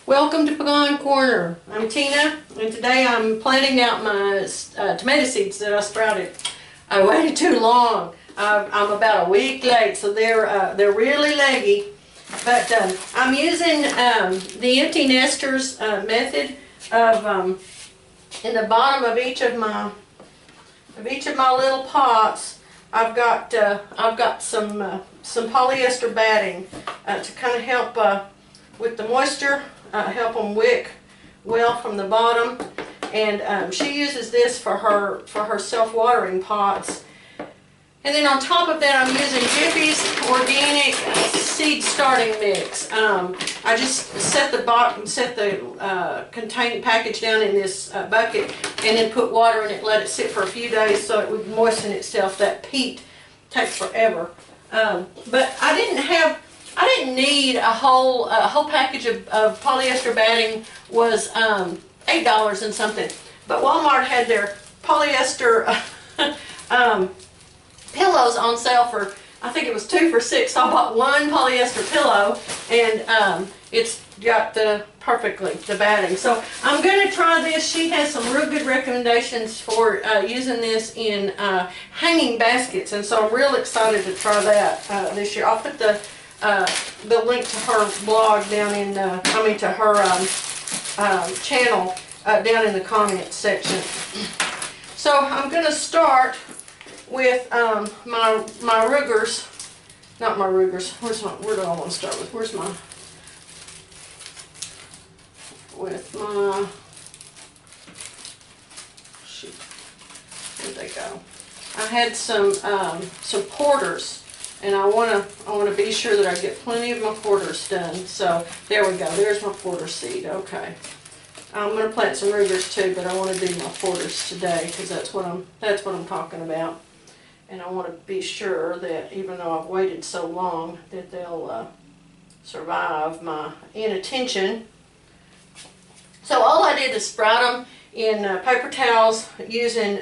Welcome to Pagan Corner. I'm Tina, and today I'm planting out my tomato seeds that I sprouted. I waited too long. I'm about a week late, so they're really leggy. But I'm using the empty nesters method of in the bottom of each of my little pots. I've got some polyester batting to kind of help with the moisture. Help them wick well from the bottom, and she uses this for her self-watering pots. And then on top of that, I'm using Jiffy's organic seed starting mix. I just set the contained package down in this bucket, and then put water in it, let it sit for a few days so it would moisten itself. That peat takes forever, but I didn't need a whole package of polyester batting. Was $8 and something, but Walmart had their polyester pillows on sale for, I think it was 2 for $6. So I bought one polyester pillow, and it's got the batting. So I'm going to try this. She has some real good recommendations for using this in hanging baskets, and so I'm real excited to try that this year. I'll put the link to her blog down in, to her channel down in the comments section. So I'm going to start with my Rugers, not my Rugers. Where do I want to start with? With my, shoot, where'd they go? I had some porters. And I want to be sure that I get plenty of my porters done. So there we go. There's my porter seed. Okay. I'm going to plant some Rugers too, but I want to do my porters today because that's what I'm talking about. And I want to be sure that even though I've waited so long, that they'll survive my inattention. So all I did is sprout them in paper towels using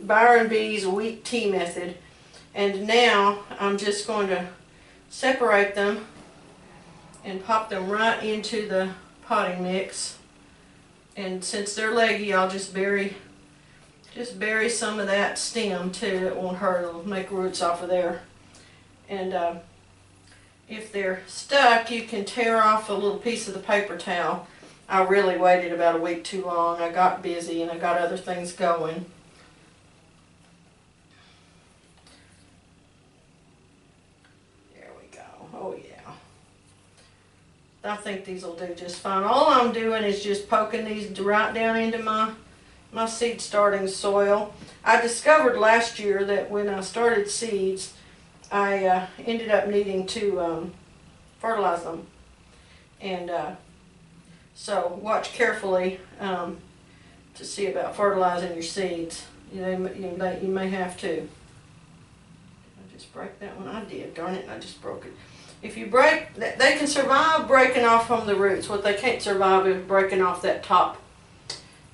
Byron B's wheat tea method. And now I'm just going to separate them and pop them right into the potting mix. And since they're leggy, I'll just bury some of that stem too. It won't hurt. It'll make roots off of there. And if they're stuck, you can tear off a little piece of the paper towel. I really waited about a week too long. I got busy and I got other things going. Oh yeah, I think these will do just fine. All I'm doing is just poking these right down into my seed starting soil. I discovered last year that when I started seeds, I ended up needing to fertilize them. And so watch carefully to see about fertilizing your seeds. You may have to. I just break that one. I did, darn it, I just broke it. If you break, they can survive breaking off from the roots. What they can't survive is breaking off that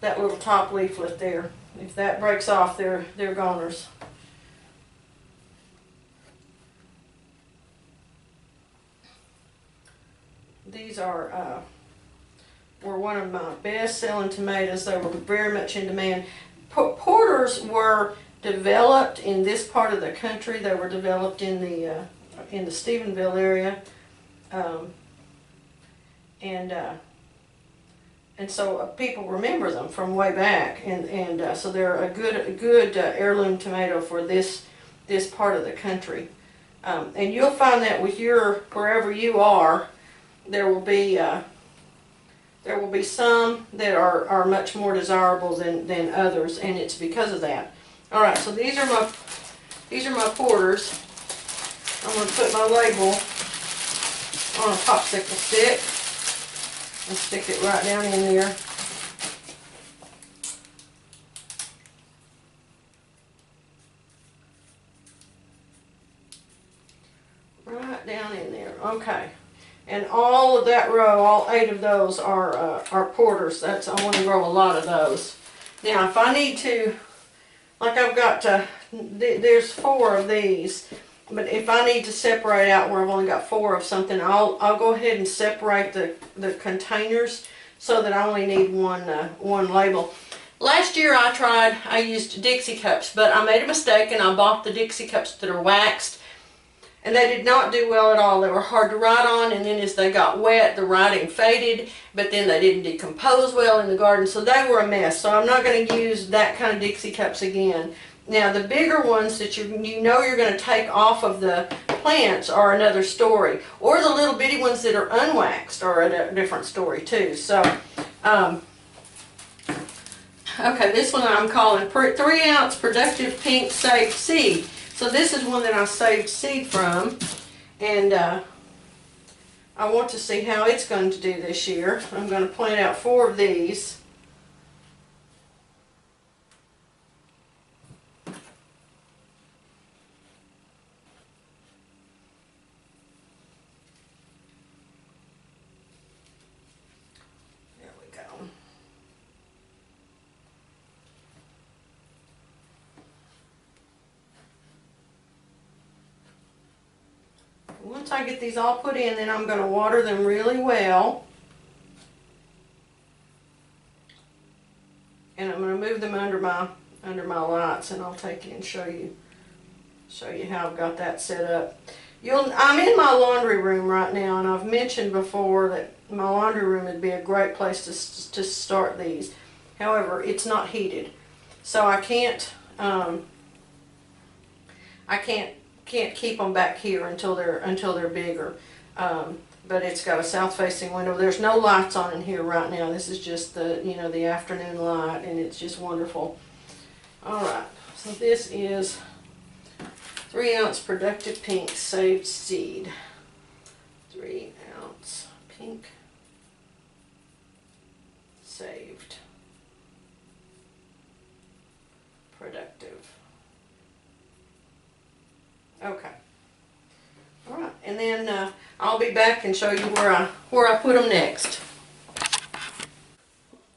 little top leaflet there. If that breaks off, they're goners. These were one of my best-selling tomatoes. They were very much in demand. Porters were developed in this part of the country. They were developed in the Stephenville area, and so people remember them from way back, and so they're a good heirloom tomato for this part of the country. And you'll find that with wherever you are, there will be some that are much more desirable than others, and it's because of that. All right, so these are my porters. I'm going to put my label on a popsicle stick and stick it right down in there. Right down in there. Okay. And all of that row, all 8 of those are porters. I want to grow a lot of those. Now, if I need to, like I've got, there's 4 of these. But if I need to separate out where I've only got 4 of something, I'll go ahead and separate the containers so that I only need one label. Last year I used Dixie cups, but I made a mistake and I bought the Dixie cups that are waxed, and they did not do well at all. They were hard to write on, and then as they got wet, the writing faded, but then they didn't decompose well in the garden, so they were a mess. So I'm not going to use that kind of Dixie cups again. Now the bigger ones that you know you're going to take off of the plants are another story, or the little bitty ones that are unwaxed are a different story too. So okay, this one I'm calling 3 ounce productive pink saved seed. So this is one that I saved seed from, and I want to see how it's going to do this year. I'm going to plant out 4 of these. There we go. Once I get these all put in, then I'm going to water them really well. And I'm going to move them under my lights, and I'll take you and show you how I've got that set up. I'm in my laundry room right now, and I've mentioned before that my laundry room would be a great place to start these. However, it's not heated, so I can't keep them back here until they're bigger. But it's got a south-facing window. There's no lights on in here right now. This is just the afternoon light, and it's just wonderful. All right, so this is 3 ounce productive pink saved seed. 3 ounce pink saved productive. Okay. All right, and then I'll be back and show you where I put them next.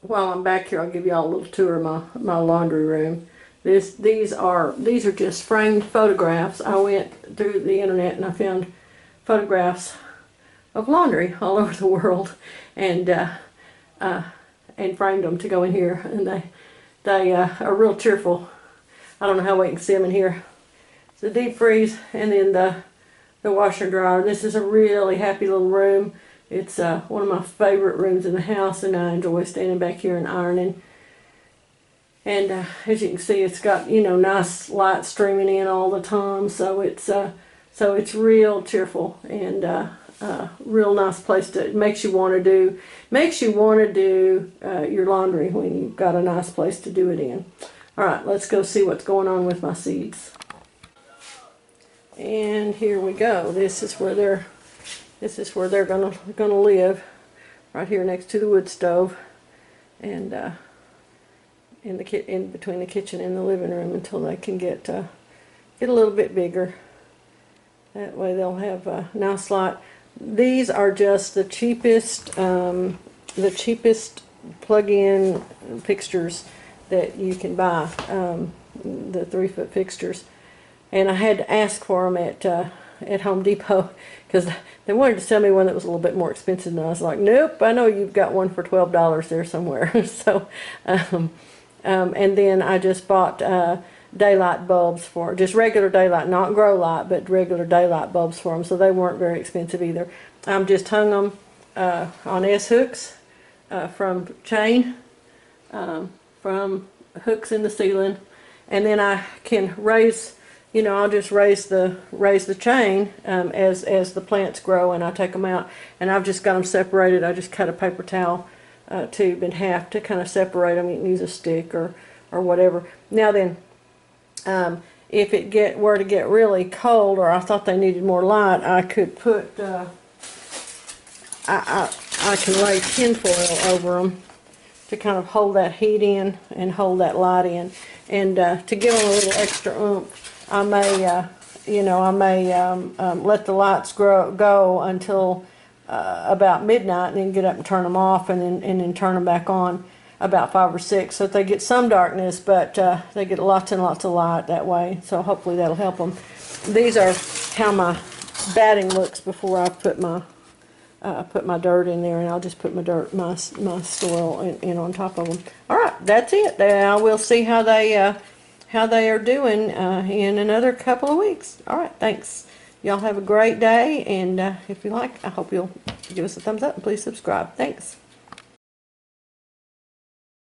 While I'm back here, I'll give you all a little tour of my laundry room. These are just framed photographs. I went through the internet and I found photographs of laundry all over the world, and framed them to go in here. And they are real cheerful. I don't know how we can see them in here. The deep freeze, and then the washer and dryer. This is a really happy little room. It's one of my favorite rooms in the house, and I enjoy standing back here and ironing. And as you can see, it's got nice light streaming in all the time, so it's real cheerful, and real nice place to. It makes you want to do your laundry when you've got a nice place to do it in. All right, let's go see what's going on with my seeds. And here we go. This is where they're gonna live, right here next to the wood stove, and in between the kitchen and the living room until they can get a little bit bigger. That way they'll have a nice light. These are just the cheapest plug-in fixtures that you can buy, the 3-foot fixtures. And I had to ask for them at Home Depot because they wanted to sell me one that was a little bit more expensive. And I was like, nope, I know you've got one for $12 there somewhere. So, and then I just bought daylight bulbs for just regular daylight, not grow light, but regular daylight bulbs for them. So they weren't very expensive either. Just hung them on S-hooks from chain, from hooks in the ceiling, and then I can raise. I'll just raise the chain as the plants grow, and I take them out, and I've just got them separated. I just cut a paper towel tube in half to kind of separate them. You can use a stick or whatever. Now then, if it were to get really cold, or I thought they needed more light, I could put I can lay tinfoil over them to kind of hold that heat in and hold that light in, and to give them a little extra oomph. I may let the lights go until about midnight, and then get up and turn them off, and then turn them back on about 5 or 6, so that they get some darkness, but they get lots and lots of light that way. So hopefully that'll help them. these are how my batting looks before I put my dirt in there, and I'll just put my soil in on top of them. All right, that's it. I will see how they are doing in another couple of weeks. All right, thanks. Y'all have a great day, and if you like, I hope you'll give us a thumbs up and please subscribe. Thanks.